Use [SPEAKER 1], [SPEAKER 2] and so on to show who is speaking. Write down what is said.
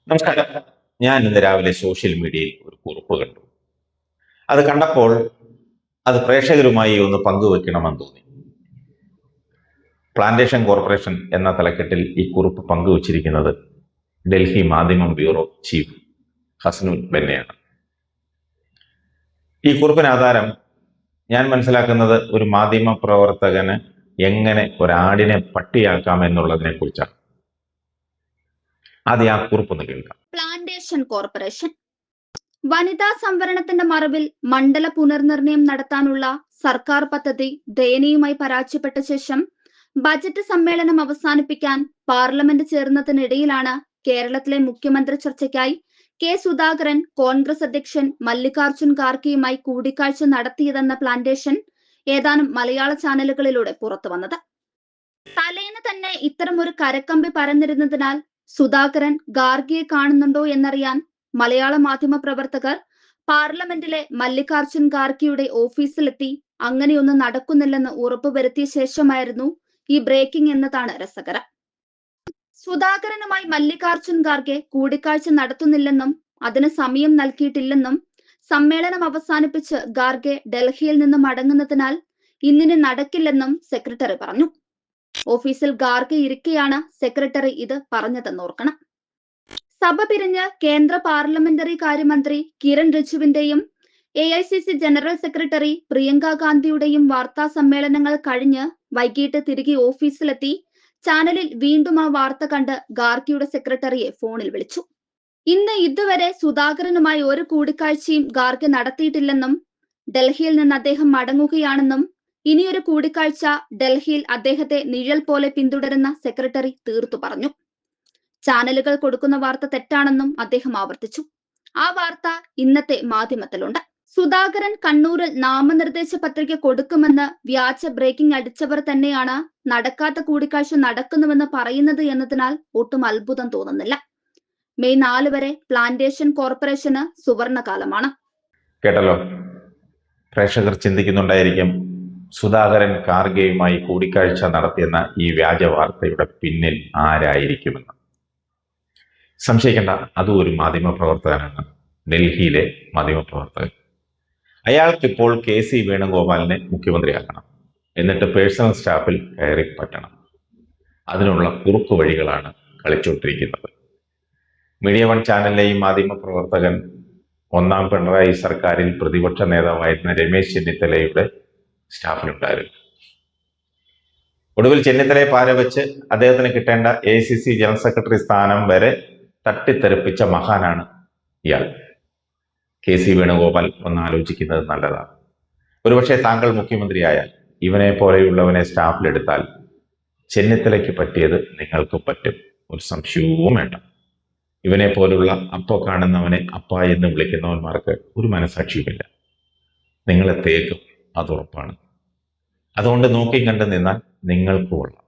[SPEAKER 1] നമസ്കാരം. ഞാൻ ഇന്ന് രാവിലെ സോഷ്യൽ മീഡിയയിൽ ഒരു കുറിപ്പ് കണ്ടു. അത് കണ്ടപ്പോൾ അത് പ്രേക്ഷകരുമായി ഒന്ന് പങ്കുവെക്കണമെന്ന് തോന്നി. പ്ലാന്റേഷൻ കോർപ്പറേഷൻ എന്ന തലക്കെട്ടിൽ ഈ കുറിപ്പ് പങ്കുവച്ചിരിക്കുന്നത് ഡൽഹി മാധ്യമം ബ്യൂറോ ചീഫ് ഹസ്നുൽ ബെന്നയാണ്. ഈ കുറിപ്പിന് ആധാരം ഞാൻ മനസ്സിലാക്കുന്നത് ഒരു മാധ്യമ പ്രവർത്തകന് എങ്ങനെ ഒരാടിനെ പട്ടിയാക്കാം എന്നുള്ളതിനെ കുറിച്ചാണ്. ആദ്യം ആ കുറിപ്പൊന്ന് കേൾക്കാം.
[SPEAKER 2] പ്ലാന്റേഷൻ കോർപ്പറേഷൻ വനിതാ സംവരണത്തിന്റെ മറവിൽ മണ്ഡല പുനർനിർണയം നടത്താനുള്ള സർക്കാർ പദ്ധതി ദയനീയമായി പരാജയപ്പെട്ട ശേഷം ബജറ്റ് സമ്മേളനം അവസാനിപ്പിക്കാൻ പാർലമെന്റ് ചേർന്നതിനിടയിലാണ് കേരളത്തിലെ മുഖ്യമന്ത്രി ചർച്ചയ്ക്കായി കെ സുധാകരൻ കോൺഗ്രസ് അധ്യക്ഷൻ മല്ലികാർജുൻ ഖാർഗെയുമായി കൂടിക്കാഴ്ച നടത്തിയതെന്ന പ്ലാന്റേഷൻ ഏതാനും മലയാള ചാനലുകളിലൂടെ പുറത്തു വന്നത്. തലേന്ന് തന്നെ ഇത്തരമൊരു കരക്കമ്പി പരന്നിരുന്നതിനാൽ സുധാകരൻ ഖാർഗെയെ കാണുന്നുണ്ടോ എന്നറിയാൻ മലയാള മാധ്യമ പ്രവർത്തകർ പാർലമെന്റിലെ മല്ലികാർജുൻ ഖാർഗെയുടെ ഓഫീസിലെത്തി അങ്ങനെയൊന്നും നടക്കുന്നില്ലെന്ന് ഉറപ്പുവരുത്തിയ ശേഷമായിരുന്നു ഈ ബ്രേക്കിംഗ് എന്നതാണ് രസകരം. സുധാകരനുമായി മല്ലികാർജുൻ ഖാർഗെ കൂടിക്കാഴ്ച നടത്തുന്നില്ലെന്നും അതിന് സമയം നൽകിയിട്ടില്ലെന്നും സമ്മേളനം അവസാനിപ്പിച്ച് ഖാർഗെ ഡൽഹിയിൽ നിന്ന് മടങ്ങുന്നതിനാൽ ഇന്നിന് നടക്കില്ലെന്നും സെക്രട്ടറി പറഞ്ഞു. ഓഫീസിൽ ഖാർഗെ ഇരിക്കെയാണ് സെക്രട്ടറി ഇത് പറഞ്ഞതെന്നോർക്കണം. സഭ പിരിഞ്ഞ് കേന്ദ്ര പാർലമെന്ററി കാര്യമന്ത്രി കിരൺ റിജിജുവിന്റെയും AICC ജനറൽ സെക്രട്ടറി പ്രിയങ്ക ഗാന്ധിയുടെയും വാർത്താ സമ്മേളനങ്ങൾ കഴിഞ്ഞ് വൈകിട്ട് തിരികെ ഓഫീസിലെത്തി ചാനലിൽ വീണ്ടും ആ വാർത്ത കണ്ട് ഖാർഗെയുടെ സെക്രട്ടറിയെ ഫോണിൽ വിളിച്ചു. ഇന്ന് ഇതുവരെ സുധാകരനുമായി ഒരു കൂടിക്കാഴ്ചയും ഖാർഗെ നടത്തിയിട്ടില്ലെന്നും ഡൽഹിയിൽ നിന്ന് അദ്ദേഹം മടങ്ങുകയാണെന്നും ഇനിയൊരു കൂടിക്കാഴ്ച ഡൽഹിയിൽ അദ്ദേഹത്തെ നിഴൽ പോലെ പിന്തുടരുന്ന സെക്രട്ടറി തീർത്തു പറഞ്ഞു. ചാനലുകൾ കൊടുക്കുന്ന വാർത്ത തെറ്റാണെന്നും അദ്ദേഹം ആവർത്തിച്ചു. ആ വാർത്ത ഇന്നത്തെ മാധ്യമത്തിലുണ്ട്. സുധാകരൻ കണ്ണൂരിൽ നാമനിർദ്ദേശ പത്രിക കൊടുക്കുമെന്ന് വ്യാജ ബ്രേക്കിംഗ് അടിച്ചവർ തന്നെയാണ് നടക്കാത്ത കൂടിക്കാഴ്ച നടക്കുന്നുവെന്ന് പറയുന്നത് എന്നതിനാൽ ഒട്ടും അത്ഭുതം തോന്നുന്നില്ല. മെയ് 4 വരെ പ്ലാന്റേഷൻ കോർപ്പറേഷന് സുവർണകാലമാണ്.
[SPEAKER 1] കേട്ടല്ലോ. പ്രേക്ഷകർ ചിന്തിക്കുന്നുണ്ടായിരിക്കും സുധാകരൻ ഖാർഗെയുമായി കൂടിക്കാഴ്ച നടത്തിയെന്ന ഈ വ്യാജ വാർത്തയുടെ പിന്നിൽ ആരായിരിക്കുമെന്ന്. സംശയിക്കേണ്ട, അതും ഒരു മാധ്യമപ്രവർത്തകനാണ്, ഡൽഹിയിലെ മാധ്യമപ്രവർത്തകൻ. അയാൾക്കിപ്പോൾ KC വേണുഗോപാലിനെ മുഖ്യമന്ത്രിയാക്കണം, എന്നിട്ട് പേഴ്സണൽ സ്റ്റാഫിൽ കയറി പറ്റണം. അതിനുള്ള കുറുക്കു വഴികളാണ് കളിച്ചുകൊണ്ടിരിക്കുന്നത്. മീഡിയ വൺ ചാനലിലെ ഈ മാധ്യമപ്രവർത്തകൻ ഒന്നാം പിണറായി സർക്കാരിൽ പ്രതിപക്ഷ നേതാവായിരുന്ന രമേശ് ചെന്നിത്തലയുടെ സ്റ്റാഫിലുണ്ടായിരുന്നു. ഒടുവിൽ ചെന്നിത്തലയെ പാരവെച്ച് അദ്ദേഹത്തിന് കിട്ടേണ്ട AICC ജനറൽ സെക്രട്ടറി സ്ഥാനം വരെ തട്ടിത്തെറിപ്പിച്ച മഹാനാണ് ഇയാൾ. KC വേണുഗോപാൽ ഒന്ന് ആലോചിക്കുന്നത് നല്ലതാണ്. ഒരുപക്ഷെ താങ്കൾ മുഖ്യമന്ത്രിയായാൽ ഇവനെ പോലെയുള്ളവനെ സ്റ്റാഫിലെടുത്താൽ ചെന്നിത്തലയ്ക്ക് പറ്റിയത് നിങ്ങൾക്ക് പറ്റും, ഒരു സംശയവും വേണ്ട. ഇവനെ പോലുള്ള അപ്പ കാണുന്നവനെ അപ്പ എന്ന് വിളിക്കുന്നവന്മാർക്ക് ഒരു മനസാക്ഷിയുമില്ല. നിങ്ങളെ തേക്കും, അതുറപ്പാണ്. അതുകൊണ്ട് നോക്കി കണ്ടു നിന്നാൽ നിങ്ങൾക്ക് കൊള്ളാം.